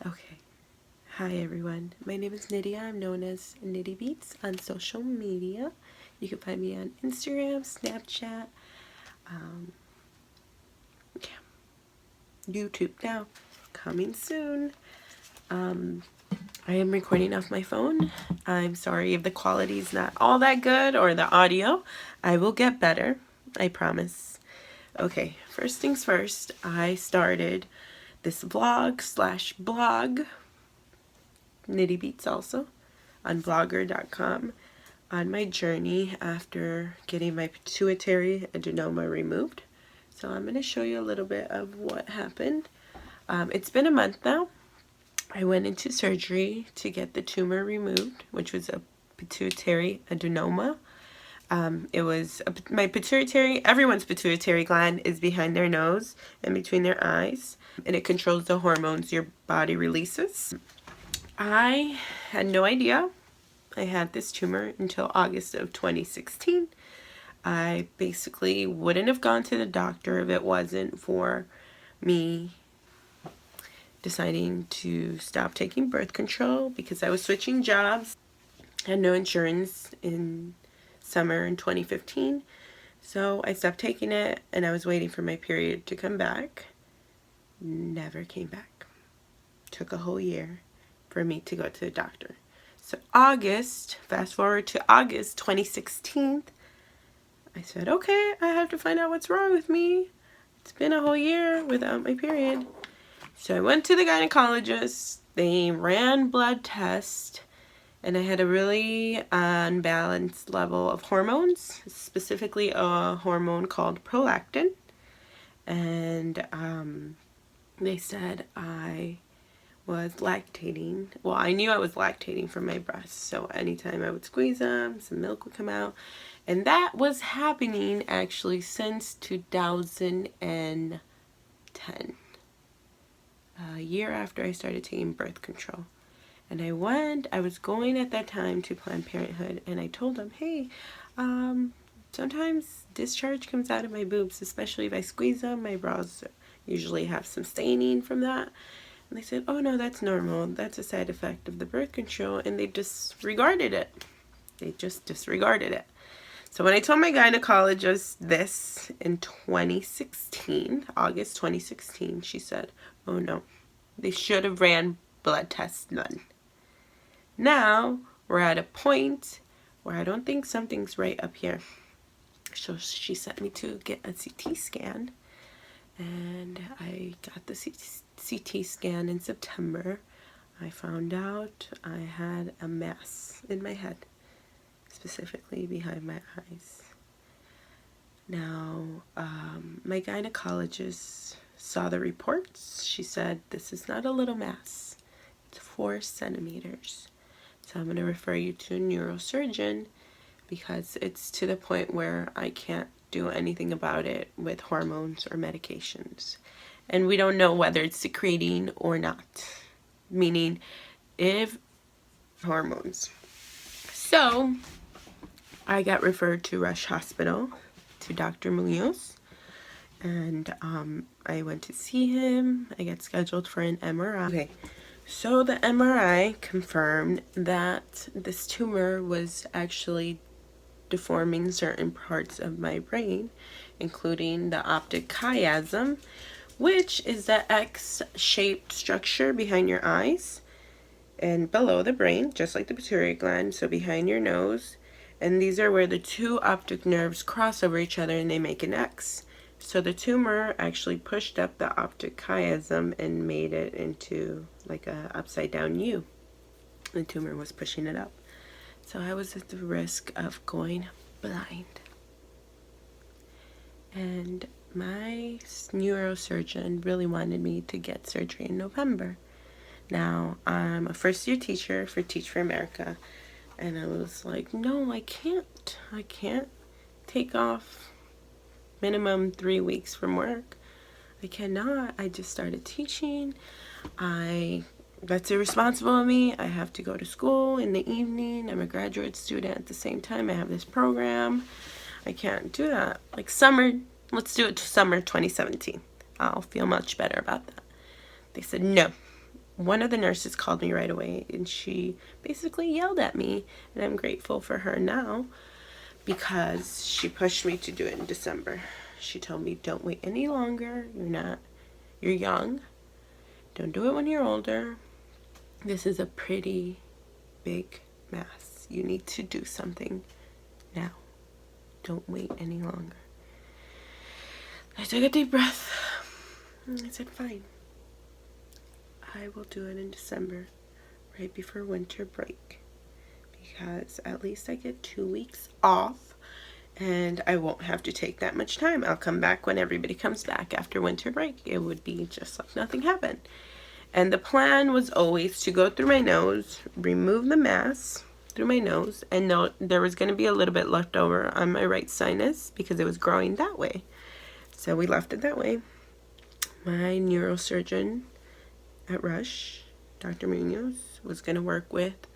Okay. Hi everyone. My name is Nidia. I'm known as NidiBeats on social media. You can find me on Instagram, Snapchat, YouTube now. Coming soon. I am recording off my phone. I'm sorry if the quality is not all that good or the audio. I will get better. I promise. Okay, first things first, I started this vlog/blog, NidiBeats also, on blogger.com, on my journey after getting my pituitary adenoma removed. So I'm going to show you a little bit of what happened. It's been a month now. I went into surgery to get the tumor removed, which was a pituitary adenoma. It was my pituitary, everyone's pituitary gland is behind their nose and between their eyes, and it controls the hormones your body releases. I had no idea I had this tumor until August of 2016. I basically wouldn't have gone to the doctor if it wasn't for me deciding to stop taking birth control because I was switching jobs. I had no insurance in summer in 2015. So I stopped taking it and I was waiting for my period to come back. Never came back. Took a whole year for me to go to the doctor. So fast forward to August 2016, I said, okay, I have to find out what's wrong with me. It's been a whole year without my period. So I went to the gynecologist. They ran blood tests, and I had a really unbalanced level of hormones, specifically a hormone called prolactin. And they said I was lactating. Well, I knew I was lactating from my breasts, so anytime I would squeeze them, some milk would come out. And that was happening actually since 2010, a year after I started taking birth control. And I was going at that time to Planned Parenthood, and I told them, hey, sometimes discharge comes out of my boobs, especially if I squeeze them. My bras usually have some staining from that. And they said, oh no, that's normal. That's a side effect of the birth control. And they disregarded it. They just disregarded it. So when I told my gynecologist this in 2016, August 2016, she said, oh no, they should have ran blood tests, none. Now we're at a point where I don't think something's right up here. So she sent me to get a CT scan, and I got the CT scan in September. I found out I had a mass in my head, specifically behind my eyes. Now, my gynecologist saw the reports. She said, this is not a little mass. It's 4 centimeters. So I'm going to refer you to a neurosurgeon because it's to the point where I can't do anything about it with hormones or medications. And we don't know whether it's secreting or not, meaning if hormones. So I got referred to Rush Hospital to Dr. Munoz, and I went to see him. I got scheduled for an MRI. Okay. So the MRI confirmed that this tumor was actually deforming certain parts of my brain, including the optic chiasm, which is the X-shaped structure behind your eyes and below the brain, just like the pituitary gland, so behind your nose. And these are where the 2 optic nerves cross over each other and they make an X. So the tumor actually pushed up the optic chiasm and made it into like a upside down U. The tumor was pushing it up. So I was at the risk of going blind. And my neurosurgeon really wanted me to get surgery in November. Now, I'm a first-year teacher for Teach for America. And I was like, no, I can't. I can't take off minimum 3 weeks from work. I cannot. I just started teaching. That's irresponsible of me. I have to go to school in the evening. I'm a graduate student at the same time. I have this program. I can't do that. Like summer, let's do it to summer 2017. I'll feel much better about that. They said, no, one of the nurses called me right away, and she basically yelled at me, and I'm grateful for her now because she pushed me to do it in December. She told me, don't wait any longer. You're young. Don't do it when you're older. This is a pretty big mass. You need to do something now. Don't wait any longer. I took a deep breath. And I said, fine. I will do it in December, right before winter break. Because at least I get 2 weeks off. And I won't have to take that much time. I'll come back when everybody comes back after winter break. It would be just like nothing happened. And the plan was always to go through my nose, remove the mass through my nose, and there was going to be a little bit left over on my right sinus because it was growing that way. So we left it that way. My neurosurgeon at Rush, Dr. Munoz, was going to work with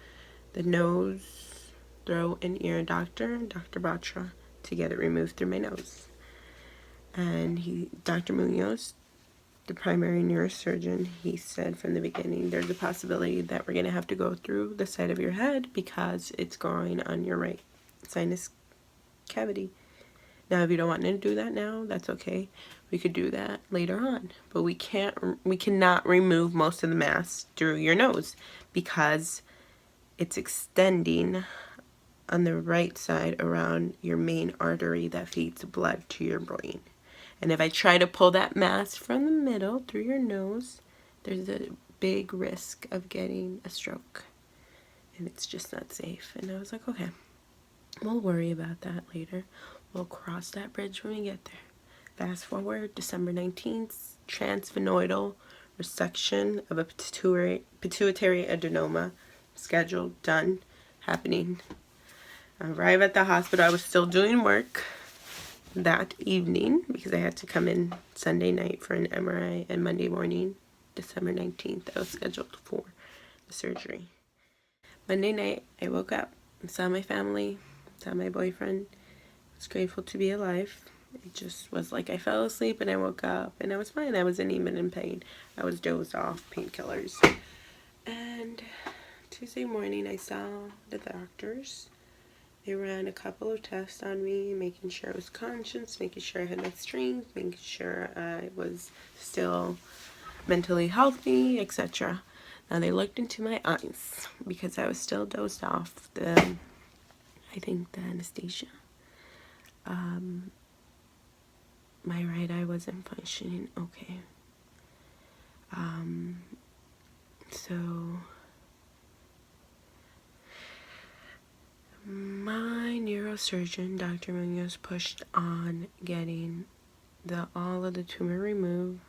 the nose, throat, and ear doctor, Dr. Batra, to get it removed through my nose. And Dr. Munoz, the primary neurosurgeon, he said from the beginning, there's a possibility that we're going to have to go through the side of your head because it's growing on your right sinus cavity. Now, if you don't want to do that now, that's okay. We could do that later on. But we cannot remove most of the mass through your nose because it's extending on the right side around your main artery that feeds blood to your brain. And if I try to pull that mass from the middle through your nose, there's a big risk of getting a stroke. And it's just not safe. And I was like, okay, we'll worry about that later. We'll cross that bridge when we get there. Fast forward, December 19th, transsphenoidal resection of a pituitary adenoma, scheduled, done, happening. I arrive at the hospital. I was still doing work that evening because I had to come in Sunday night for an MRI, and Monday morning, December 19th, I was scheduled for the surgery. Monday night, I woke up and saw my family, saw my boyfriend. I was grateful to be alive. It just was like I fell asleep and I woke up and I was fine. I wasn't even in pain. I was dozed off, painkillers. And Tuesday morning, I saw the doctors. They ran a couple of tests on me, making sure I was conscious, making sure I had my strength, making sure I was still mentally healthy, etc. Now they looked into my eyes because I was still dozed off the anesthesia. My right eye wasn't functioning okay. So my neurosurgeon, Dr. Munoz, pushed on getting all of the tumor removed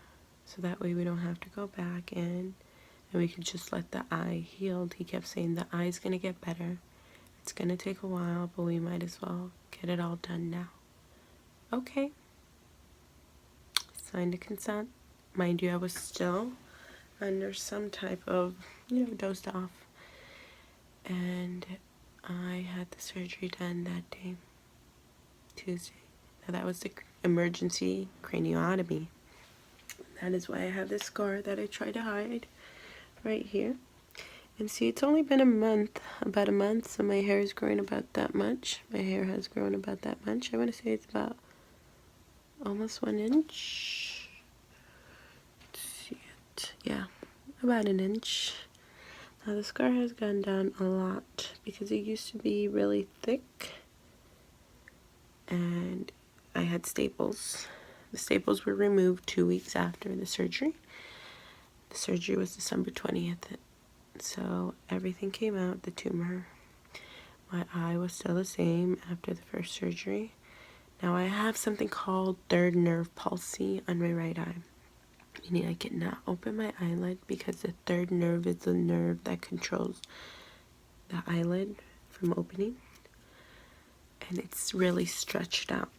so that way we don't have to go back in and we could just let the eye heal. He kept saying the eye's going to get better. It's going to take a while, but we might as well get it all done now. Okay. Signed a consent. Mind you, I was still under some type of, dozed off. And I had the surgery done that day, Tuesday. Now that was the emergency craniotomy. That is why I have this scar that I try to hide right here. And see, it's only been about a month, so my hair is growing about that much. My hair has grown about that much. I want to say it's about almost 1 inch. Let's see it. Yeah, about 1 inch. Now the scar has gone down a lot because it used to be really thick. And I had staples. The staples were removed 2 weeks after the surgery. The surgery was December 20th. So everything came out, the tumor. My eye was still the same after the first surgery. Now I have something called third nerve palsy on my right eye. Meaning I cannot open my eyelid because the third nerve is the nerve that controls the eyelid from opening. And it's really stretched out.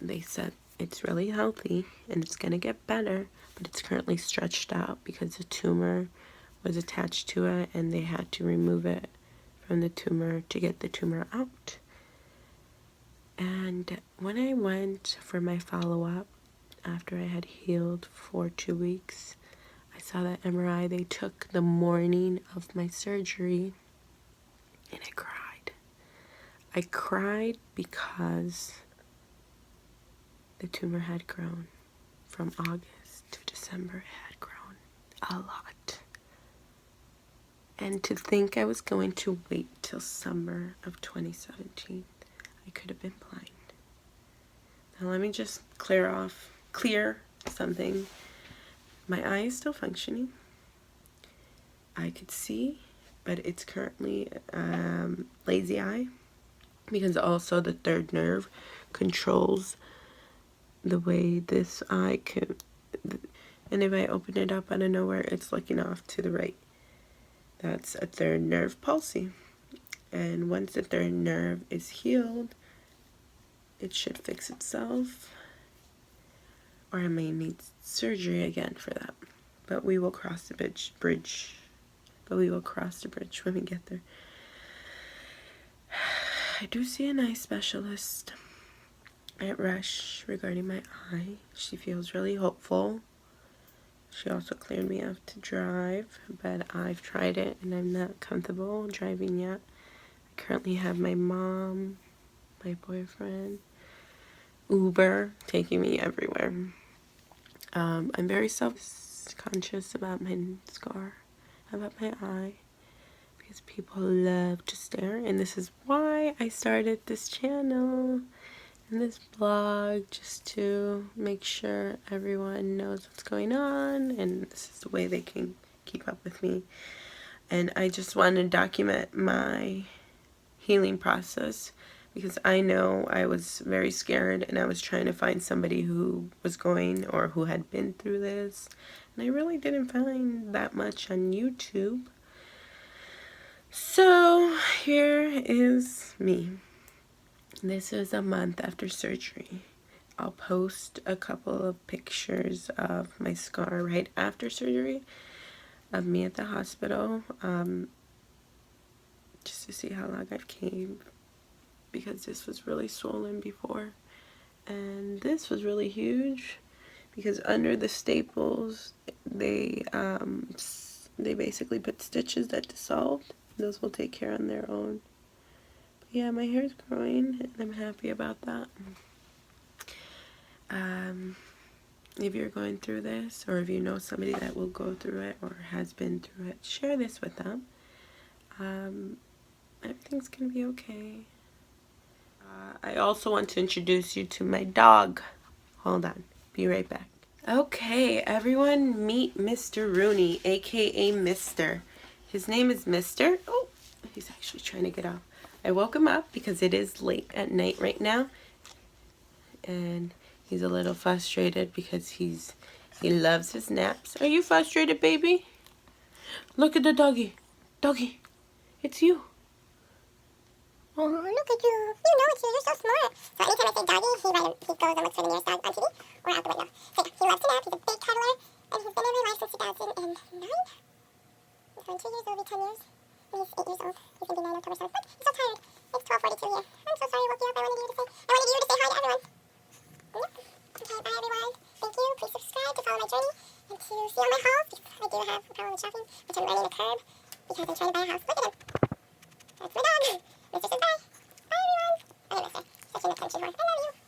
They said it's really healthy and it's going to get better, but it's currently stretched out because the tumor was attached to it and they had to remove it from the tumor to get the tumor out. And when I went for my follow-up after I had healed for 2 weeks, I saw that MRI they took the morning of my surgery, and I cried. I cried because the tumor had grown. From August to December, it had grown a lot. And to think I was going to wait till summer of 2017, I could have been blind. Now let me just clear something. My eye is still functioning. I could see, but it's currently lazy eye, because also the third nerve controls the way this eye can, and if I open it up out of nowhere, it's looking off to the right. That's a third nerve palsy. And once the third nerve is healed, it should fix itself, or I may need surgery again for that. But we will cross the bridge. But we will cross the bridge when we get there. I do see an eye specialist at Rush regarding my eye. She feels really hopeful. She also cleared me off to drive, but I've tried it and I'm not comfortable driving yet. I currently have my mom, my boyfriend, Uber taking me everywhere. I'm very self-conscious about my scar, about my eye, because people love to stare, and this is why I started this channel and this blog, just to make sure everyone knows what's going on, and this is the way they can keep up with me. And I just want to document my healing process, because I know I was very scared and I was trying to find somebody who was going or who had been through this, and I really didn't find that much on YouTube. So here is me. This is a month after surgery. I'll post a couple of pictures of my scar right after surgery, of me at the hospital, just to see how long I've came, because this was really swollen before, and this was really huge, because under the staples they basically put stitches that dissolved. Those will take care on their own. But yeah, my hair's growing and I'm happy about that. If you're going through this, or if you know somebody that will go through it or has been through it, share this with them. Everything's gonna be okay. I also want to introduce you to my dog. Hold on, be right back. Okay, everyone, meet Mr. Rooney, aka Mr. His name is Mr. Oh, he's actually trying to get off. I woke him up because it is late at night right now, and he's a little frustrated because he loves his naps. Are you frustrated, baby? Look at the doggy. Doggy, it's you. Oh, look at you. You know it's you. You're so smart. So anytime I say doggy, he goes and looks for the nearest dog on TV or out the window. So yeah, he loves to nap. He's a big cuddler, and he's been in my life since 2009. So in 2 years, it'll be 10 years. And he's 8 years old. He's going to be 9 October 7th. But he's so tired. It's 12:42 here. I'm so sorry I woke you up. I wanted you to say hi to everyone. Yep. Okay, bye everyone. Thank you. Please subscribe to follow my journey and to see all my hauls, because I do have a problem with shopping, which I'm running the curb because I'm trying to buy a house. Look at him. That's my dog. Mr. says bye. Bye everyone. I miss her. Such an attention whore. I love you.